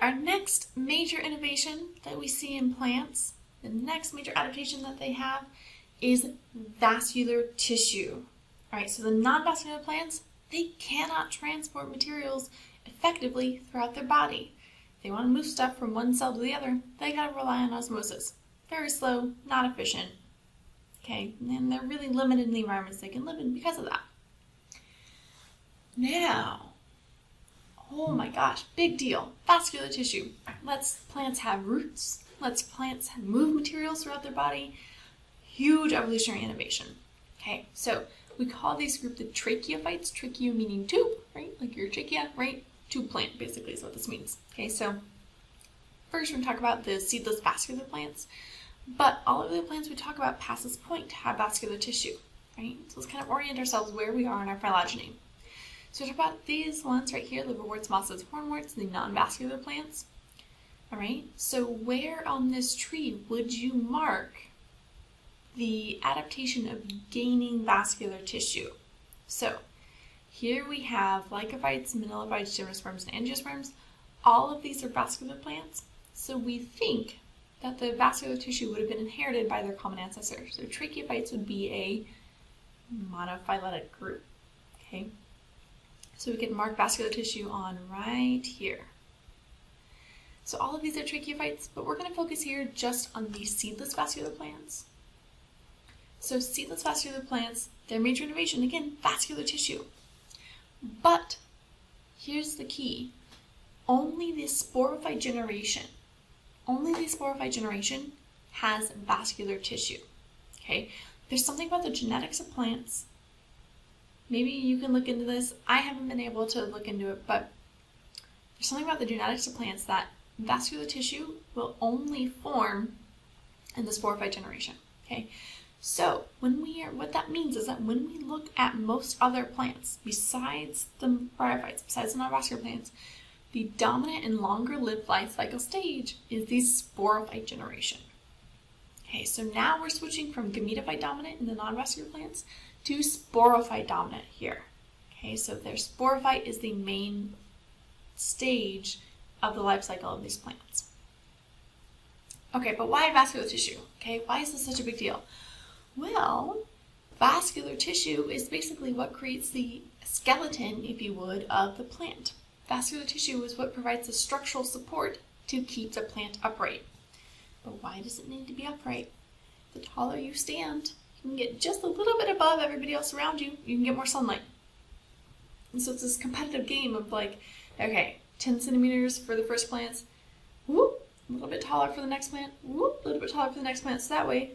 our next major innovation that we see in plants, the next major adaptation that they have is vascular tissue. All right, so the non-vascular plants, they cannot transport materials effectively throughout their body. If they want to move stuff from one cell to the other, they gotta rely on osmosis. Very slow, not efficient. Okay, and they're really limited in the environments they can live in because of that. Now, oh my gosh, big deal, vascular tissue. Lets plants have roots, lets plants move materials throughout their body. Huge evolutionary innovation. Okay, so we call this group the tracheophytes, tracheo meaning tube, right? Like your trachea, right? Tube plant, basically, is what this means. Okay, so first we're going to talk about the seedless vascular plants, but all of the plants we talk about past this point have vascular tissue, right? So let's kind of orient ourselves where we are in our phylogeny. So we talk about these ones right here, liverworts, mosses, hornworts, the non-vascular plants. All right, so where on this tree would you mark the adaptation of gaining vascular tissue? So here we have lycophytes, manilophytes, gymnosperms, and angiosperms. All of these are vascular plants. So we think that the vascular tissue would have been inherited by their common ancestor. So tracheophytes would be a monophyletic group. Okay, so we can mark vascular tissue on right here. So all of these are tracheophytes, but we're going to focus here just on the seedless vascular plants. So seedless vascular plants, their major innovation, again, vascular tissue. But here's the key. Only the sporophyte generation has vascular tissue. Okay? There's something about the genetics of plants. Maybe you can look into this. I haven't been able to look into it, but there's something about the genetics of plants that vascular tissue will only form in the sporophyte generation. Okay? So what that means is that when we look at most other plants, besides the bryophytes, besides the non-vascular plants, the dominant and longer-lived life cycle stage is the sporophyte generation. Okay, so now we're switching from gametophyte dominant in the non-vascular plants to sporophyte dominant here. Okay, so their sporophyte is the main stage of the life cycle of these plants. Okay, but why vascular tissue? Okay, why is this such a big deal? Well, vascular tissue is basically what creates the skeleton, if you would, of the plant. Vascular tissue is what provides the structural support to keep the plant upright. But why does it need to be upright? The taller you stand, you can get just a little bit above everybody else around you, you can get more sunlight. And so it's this competitive game of like, okay, 10 centimeters for the first plants, whoop, a little bit taller for the next plant, whoop, a little bit taller for the next plant. So that way,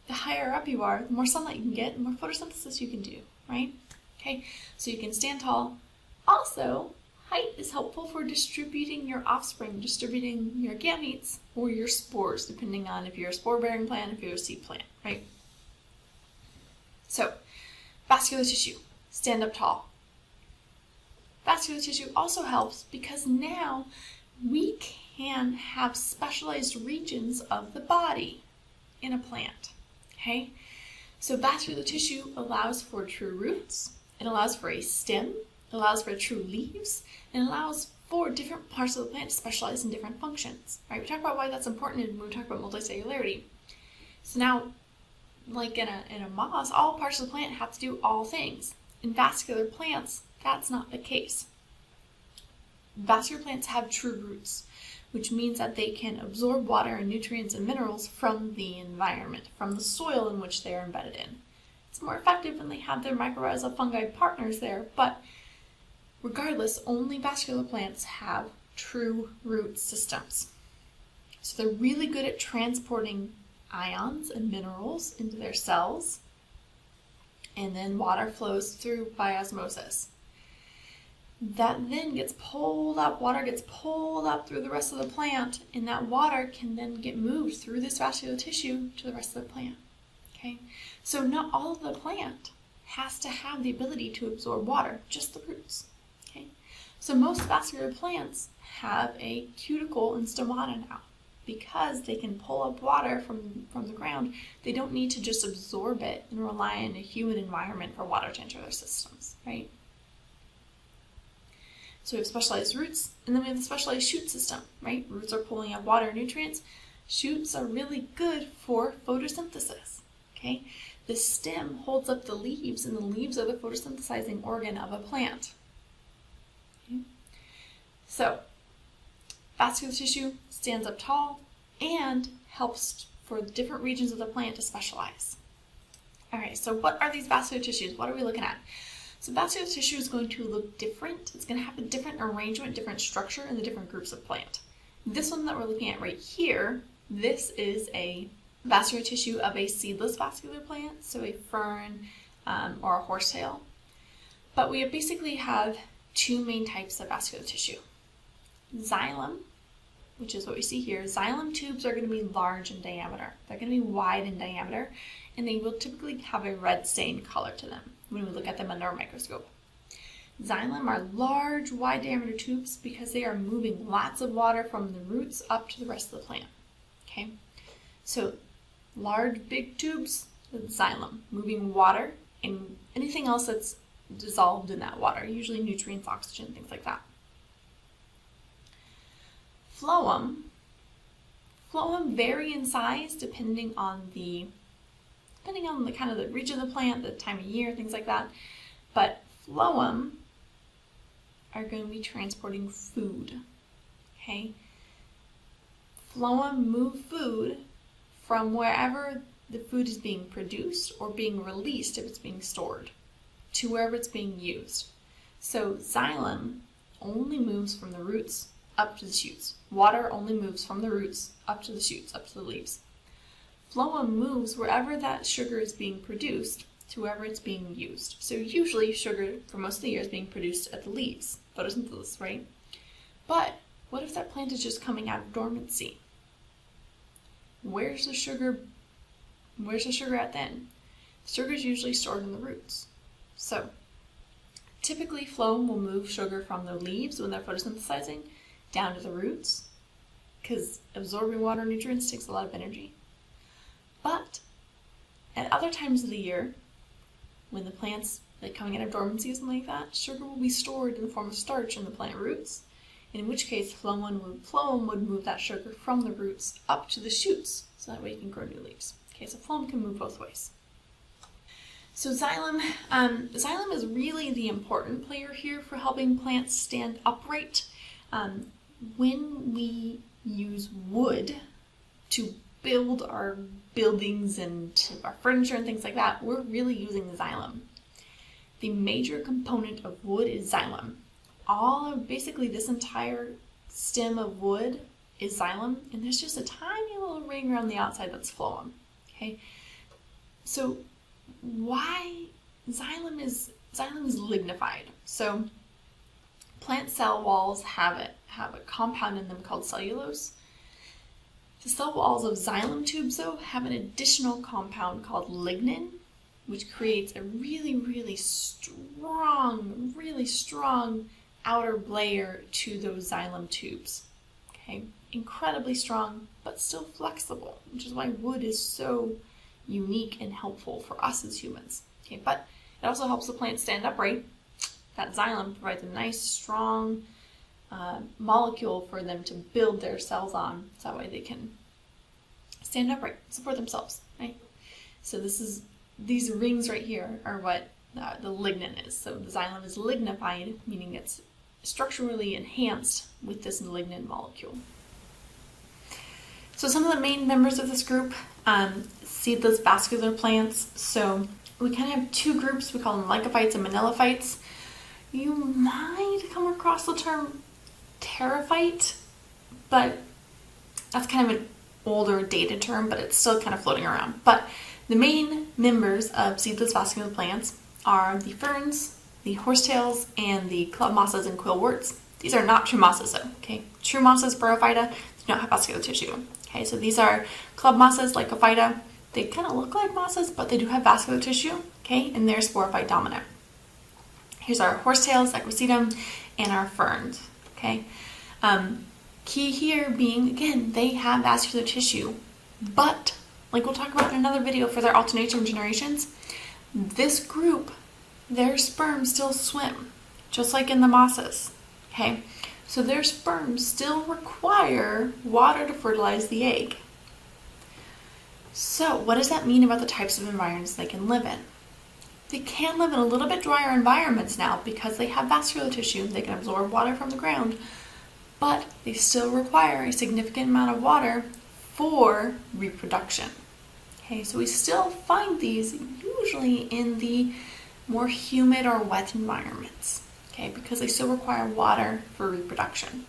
the higher up you are, the more sunlight you can get, the more photosynthesis you can do, right? Okay, so you can stand tall. Also, height is helpful for distributing your offspring, distributing your gametes or your spores, depending on if you're a spore-bearing plant, if you're a seed plant, right? So, vascular tissue, stand up tall. Vascular tissue also helps because now we can have specialized regions of the body in a plant. Okay, so vascular tissue allows for true roots, it allows for a stem, it allows for true leaves, and it allows for different parts of the plant to specialize in different functions. Right? We talk about why that's important when we talk about multicellularity. So now, like in a moss, all parts of the plant have to do all things. In vascular plants, that's not the case. Vascular plants have true roots, which means that they can absorb water and nutrients and minerals from the environment, from the soil in which they are embedded in. It's more effective when they have their mycorrhizal fungi partners there, but regardless, only vascular plants have true root systems. So they're really good at transporting ions and minerals into their cells, and then water flows through by osmosis. That then gets pulled up, water gets pulled up through the rest of the plant, and that water can then get moved through this vascular tissue to the rest of the plant. Okay, so not all of the plant has to have the ability to absorb water, just the roots. Okay, so most vascular plants have a cuticle and stomata now. Because they can pull up water from the ground, they don't need to just absorb it and rely on a humid environment for water to enter their systems, right? So we have specialized roots, and then we have the specialized shoot system, right? Roots are pulling out water and nutrients. Shoots are really good for photosynthesis, okay? The stem holds up the leaves, and the leaves are the photosynthesizing organ of a plant. Okay? So, vascular tissue stands up tall and helps for different regions of the plant to specialize. All right, so what are these vascular tissues? What are we looking at? So vascular tissue is going to look different. It's going to have a different arrangement, different structure in the different groups of plant. This one that we're looking at right here, this is a vascular tissue of a seedless vascular plant, so a fern or a horsetail. But we basically have two main types of vascular tissue. Xylem, which is what we see here. Xylem tubes are going to be large in diameter. They're going to be wide in diameter, and they will typically have a red stained color to them when we look at them under a microscope. Xylem are large, wide diameter tubes because they are moving lots of water from the roots up to the rest of the plant. Okay, so large, big tubes with xylem, moving water and anything else that's dissolved in that water, usually nutrients, oxygen, things like that. Phloem vary in size depending on the kind of the region of the plant, the time of year, things like that. But phloem are going to be transporting food. Okay? Phloem move food from wherever the food is being produced or being released if it's being stored to wherever it's being used. So xylem only moves from the roots up to the shoots. Water only moves from the roots up to the shoots, up to the leaves. Phloem moves wherever that sugar is being produced to wherever it's being used. So usually sugar for most of the year is being produced at the leaves, photosynthesis, right? But what if that plant is just coming out of dormancy? Where's the sugar at then? Sugar is usually stored in the roots. So typically phloem will move sugar from the leaves when they're photosynthesizing down to the roots because absorbing water and nutrients takes a lot of energy. But at other times of the year, when the plant's like coming out of dormancy or something like that, sugar will be stored in the form of starch in the plant roots, in which case phloem would move that sugar from the roots up to the shoots, so that way you can grow new leaves. Okay, so phloem can move both ways. So xylem is really the important player here for helping plants stand upright. When we use wood to build our buildings and our furniture and things like that, we're really using xylem. The major component of wood is xylem. Basically this entire stem of wood is xylem, and there's just a tiny little ring around the outside that's phloem. Okay, so why xylem is lignified? So plant cell walls have a compound in them called cellulose. The cell walls of xylem tubes, though, have an additional compound called lignin, which creates a really, really strong outer layer to those xylem tubes. Okay, incredibly strong, but still flexible, which is why wood is so unique and helpful for us as humans. Okay, but it also helps the plant stand upright. That xylem provides a nice, strong molecule for them to build their cells on, so that way they can stand upright, support themselves, right? So these rings right here are what the lignin is. So the xylem is lignified, meaning it's structurally enhanced with this lignin molecule. So some of the main members of this group, seedless vascular plants. So we kind of have two groups. We call them lignifieds and monophytes. You might come across the term pterophyte, but that's kind of an older dated term, but it's still kind of floating around. But the main members of seedless vascular plants are the ferns, the horsetails, and the club mosses and quillworts. These are not true mosses though, okay? True mosses, Bryophyta, do not have vascular tissue. Okay, so these are club mosses, Lycophyta. They kind of look like mosses, but they do have vascular tissue, okay? And they're sporophyte dominant. Here's our horsetails, Equisetum, and our ferns, okay? Key here being, again, they have vascular tissue, but like we'll talk about in another video for their alternating generations, this group, their sperm still swim, just like in the mosses, okay? Okay, so their sperms still require water to fertilize the egg. So what does that mean about the types of environments they can live in? They can live in a little bit drier environments now because they have vascular tissue. They can absorb water from the ground, but they still require a significant amount of water for reproduction. Okay, so we still find these usually in the more humid or wet environments, okay, because they still require water for reproduction.